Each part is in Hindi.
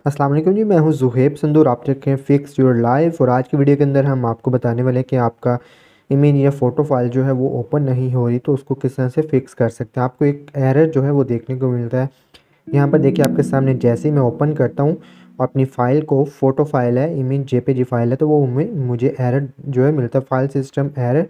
अस्सलाम वालेकुम जी। मैं हूं ज़ुहैब संदूर। आप देख रहे हैं फिक्स योर लाइफ। और आज की वीडियो के अंदर हम आपको बताने वाले हैं कि आपका इमेज या फ़ोटो फाइल जो है वो ओपन नहीं हो रही, तो उसको किस तरह से फ़िक्स कर सकते हैं। आपको एक एरर जो है वो देखने को मिलता है। यहाँ पर देखिए आपके सामने जैसे ही मैं ओपन करता हूँ अपनी फ़ाइल को, फ़ोटो फाइल है, इमेज जेपीजी फाइल है, तो वो मुझे एरर जो है मिलता है, फाइल सिस्टम एरर।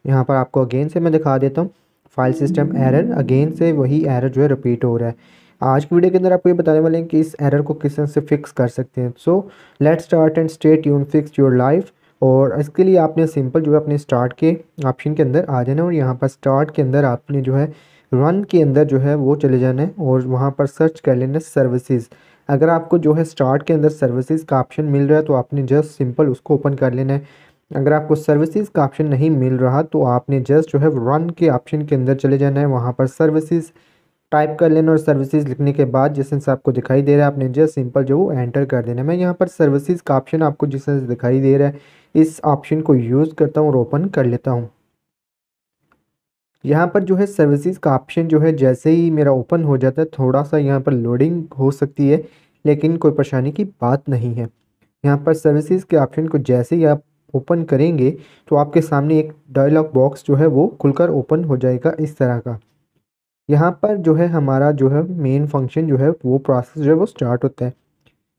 यहाँ पर आपको अगेन से मैं दिखा देता हूँ, फाइल सिस्टम एरर। अगेन से वही एरर जो है रिपीट हो रहा है। आज की वीडियो के अंदर आपको ये बताने वाले हैं कि इस एरर को किस तरह से फिक्स कर सकते हैं। So let's start and stay tune, fix your life. और इसके लिए आपने सिंपल जो है अपने स्टार्ट के ऑप्शन के अंदर आ जाना है, और यहाँ पर स्टार्ट के अंदर आपने जो है रन के अंदर जो है वो चले जाना है, और वहाँ पर सर्च कर लेना सर्विसेज। अगर आपको जो है स्टार्ट के अंदर सर्विसेज का ऑप्शन मिल रहा है तो आपने जस्ट सिंपल उसको ओपन कर लेना है। अगर आपको सर्विसेज का ऑप्शन नहीं मिल रहा तो आपने जस्ट जो है रन के ऑप्शन के अंदर चले जाना है, वहाँ पर सर्विसेज टाइप कर लेना, और सर्विसेज लिखने के बाद जिस तरह से आपको दिखाई दे रहा है आपने जस्ट सिंपल जो वो एंटर कर देना है। मैं यहाँ पर सर्विसेज का ऑप्शन आपको जिस तरह से दिखाई दे रहा है इस ऑप्शन को यूज़ करता हूँ और ओपन कर लेता हूँ। यहाँ पर जो है सर्विसेज का ऑप्शन जो है जैसे ही मेरा ओपन हो जाता है, थोड़ा सा यहाँ पर लोडिंग हो सकती है, लेकिन कोई परेशानी की बात नहीं है। यहाँ पर सर्विसेज के ऑप्शन को जैसे ही आप ओपन करेंगे तो आपके सामने एक डायलॉग बॉक्स जो है वो खुलकर ओपन हो जाएगा इस तरह का। यहाँ पर जो है हमारा जो है मेन फंक्शन जो है वो प्रोसेस जो है वो स्टार्ट होता है।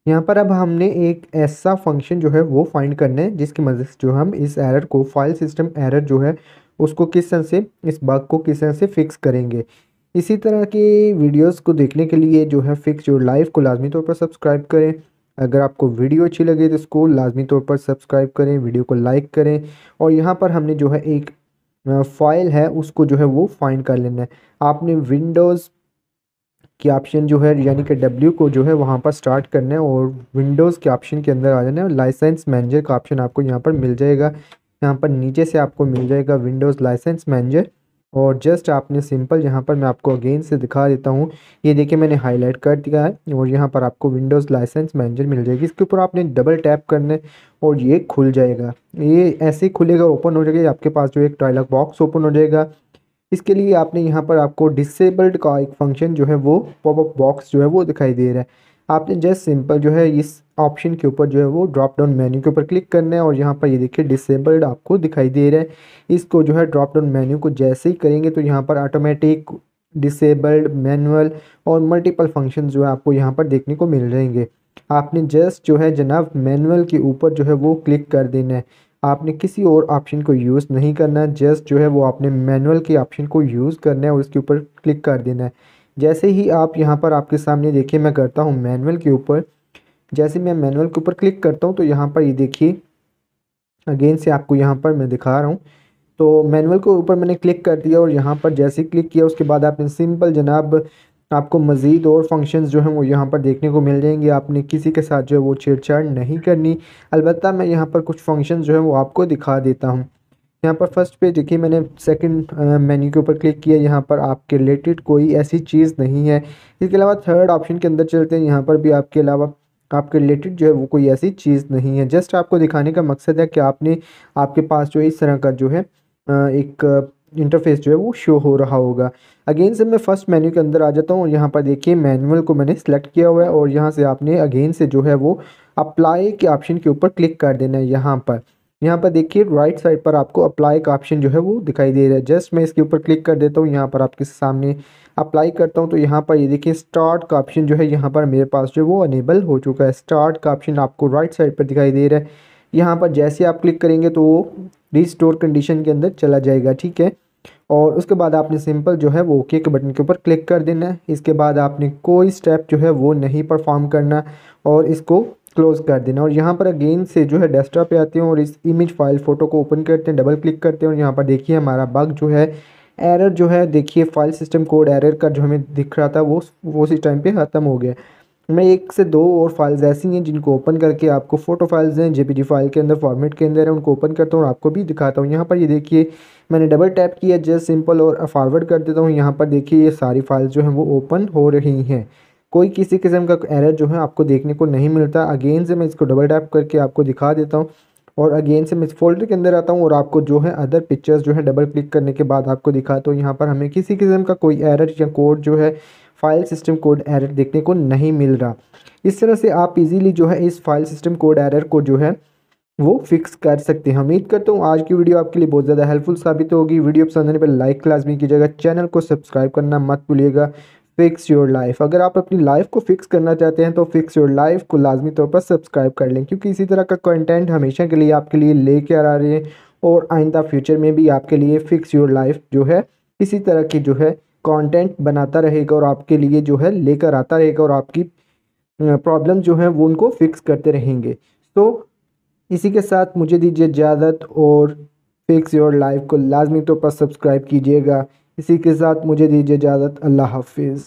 यहाँ पर अब हमने एक ऐसा फंक्शन जो है वो फाइंड करना है जिसकी मदद से जो हम इस एरर को, फाइल सिस्टम एरर जो है उसको किस तरह से, इस बग को किस तरह से फिक्स करेंगे। इसी तरह के वीडियोस को देखने के लिए जो है फिक्स योर लाइफ को लाजमी तौर पर सब्सक्राइब करें। अगर आपको वीडियो अच्छी लगे तो इसको लाजमी तौर पर सब्सक्राइब करें, वीडियो को लाइक करें। और यहाँ पर हमने जो है एक फाइल है उसको जो है वो फाइंड कर लेना है। आपने विंडोज़ की ऑप्शन जो है यानी कि डब्ल्यू को जो है वहाँ पर स्टार्ट करना है, और विंडोज़ के ऑप्शन के अंदर आ जाना है। लाइसेंस मैनेजर का ऑप्शन आपको यहाँ पर मिल जाएगा। यहाँ पर नीचे से आपको मिल जाएगा विंडोज़ लाइसेंस मैनेजर, और जस्ट आपने सिंपल यहाँ पर मैं आपको अगेन से दिखा देता हूँ। ये देखिए मैंने हाईलाइट कर दिया है, और यहाँ पर आपको विंडोज़ लाइसेंस मैनेजर मिल जाएगी। इसके ऊपर आपने डबल टैप करना है और ये खुल जाएगा। ये ऐसे ही खुलेगा, ओपन हो जाएगा, आपके पास जो एक डायलॉग बॉक्स ओपन हो जाएगा। इसके लिए आपने यहाँ पर आपको डिसेबल्ड का एक फंक्शन जो है वो पॉपअप बॉक्स जो है वो दिखाई दे रहा है। आपने जस्ट सिंपल जो है इस ऑप्शन के ऊपर जो है वो ड्रॉप डाउन मेन्यू के ऊपर क्लिक करना है, और यहाँ पर ये देखिए डिसेबल्ड आपको दिखाई दे रहा है। इसको जो है ड्रॉप डाउन मेन्यू को जैसे ही करेंगे तो यहाँ पर ऑटोमेटिक, डिसेबल्ड, मैनुअल और मल्टीपल फंक्शन जो है आपको यहाँ पर देखने को मिल जाएंगे। आपने जस्ट जो है जनाब मैनुअल के ऊपर जो है वो क्लिक कर देना है। आपने किसी और ऑप्शन को यूज़ नहीं करना है, जस्ट जो है वो आपने मैनुअल के ऑप्शन को यूज़ करना है और उसके ऊपर क्लिक कर देना है। जैसे ही आप यहाँ पर आपके सामने देखिए मैं करता हूँ मैनुअल के ऊपर, जैसे मैं मैनुअल के ऊपर क्लिक करता हूँ तो यहाँ पर ये देखिए अगेन से आपको यहाँ पर मैं दिखा रहा हूँ। तो मैनुअल के ऊपर मैंने क्लिक कर दिया, और यहाँ पर जैसे ही क्लिक किया उसके बाद आपने सिंपल जनाब आपको मज़ीद और फंक्शंस जो हैं वो यहाँ पर देखने को मिल जाएंगे। आपने किसी के साथ जो है वो छेड़छाड़ नहीं करनी। अलबत्ता मैं यहाँ पर कुछ फंक्शंस जो है वो आपको दिखा देता हूँ। यहाँ पर फर्स्ट पे देखिए मैंने सेकंड मेन्यू के ऊपर क्लिक किया, यहाँ पर आपके रिलेटेड कोई ऐसी चीज़ नहीं है। इसके अलावा थर्ड ऑप्शन के अंदर चलते हैं, यहाँ पर भी आपके अलावा आपके रिलेटेड जो है वो कोई ऐसी चीज़ नहीं है। जस्ट आपको दिखाने का मकसद है कि आपने, आपके पास जो है इस तरह का जो है एक इंटरफेस जो है वो शो हो रहा होगा। अगेन से मैं फर्स्ट मेन्यू के अंदर आ जाता हूँ, और यहाँ पर देखिए मैनुअल को मैंने सेलेक्ट किया हुआ है, और यहाँ से आपने अगेन से जो है वो अप्लाई के ऑप्शन के ऊपर क्लिक कर देना है। यहाँ पर देखिए राइट साइड पर आपको अप्लाई का ऑप्शन जो है वो दिखाई दे रहा है। जस्ट मैं इसके ऊपर क्लिक कर देता हूँ, यहाँ पर आपके सामने अप्लाई करता हूँ, तो यहाँ पर ये देखिए स्टार्ट का ऑप्शन जो है यहाँ पर मेरे पास जो वो अनेबल हो चुका है। स्टार्ट का ऑप्शन आपको राइट साइड पर दिखाई दे रहा है। यहाँ पर जैसे आप क्लिक करेंगे तो वो रिस्टोर कंडीशन के अंदर चला जाएगा, ठीक है। और उसके बाद आपने सिंपल जो है वो ओके के बटन के ऊपर क्लिक कर देना है। इसके बाद आपने कोई स्टेप जो है वो नहीं परफॉर्म करना, और इसको क्लोज़ कर देना। और यहाँ पर अगेन से जो है डेस्कटॉप पे आते हैं, और इस इमेज फाइल फ़ोटो को ओपन करते हैं, डबल क्लिक करते हैं, और यहाँ पर देखिए हमारा बग जो है, एरर जो है देखिए फाइल सिस्टम कोड एरर का जो हमें दिख रहा था वो उसी टाइम पे ख़त्म हो गया। मैं एक से दो और फाइल्स ऐसी हैं जिनको ओपन करके आपको, फ़ोटो फाइल्स हैं जेपीजी फाइल के अंदर फॉर्मेट के अंदर है, उनको ओपन करता हूँ और आपको भी दिखाता हूँ। यहाँ पर ये देखिए मैंने डबल टैप किया, जस्ट सिंपल, और फॉरवर्ड कर देता हूँ। यहाँ पर देखिए ये सारी फाइल्स जो हैं वो ओपन हो रही हैं। कोई किसी किस्म का एरर जो है आपको देखने को नहीं मिलता। अगेन से मैं इसको डबल टैप करके आपको दिखा देता हूँ, और अगेन से मैं इस फोल्डर के अंदर आता हूँ और आपको जो है अदर पिक्चर्स जो है डबल क्लिक करने के बाद आपको दिखाता हूँ। यहाँ पर हमें किसी किस्म का कोई एरर या कोड जो है फाइल सिस्टम कोड एरर देखने को नहीं मिल रहा। इस तरह से आप इजीली जो है इस फाइल सिस्टम कोड एरर को जो है वो फिक्स कर सकते हैं। उम्मीद करता हूँ आज की वीडियो आपके लिए बहुत ज़्यादा हेल्पफुल साबित होगी। वीडियो पसंद आने पर लाइक लाजमी कीजिएगा, चैनल को सब्सक्राइब करना मत भूलिएगा। फिक्स योर लाइफ, अगर आप अपनी लाइफ को फिक्स करना चाहते हैं तो फिक्स योर लाइफ को लाजमी तौर पर सब्सक्राइब कर लें, क्योंकि इसी तरह का कंटेंट हमेशा के लिए आपके लिए लेके आ रहे हैं और आइंदा फ्यूचर में भी आपके लिए फिक्स योर लाइफ जो है इसी तरह की जो है कंटेंट बनाता रहेगा और आपके लिए जो है लेकर आता रहेगा और आपकी प्रॉब्लम जो है वो उनको फिक्स करते रहेंगे। तो इसी के साथ मुझे दीजिए इजाज़त और फिक्स योर लाइफ को लाजमी तौर पर सब्सक्राइब कीजिएगा। इसी के साथ मुझे दीजिए इजाज़त। अल्लाह हाफिज़।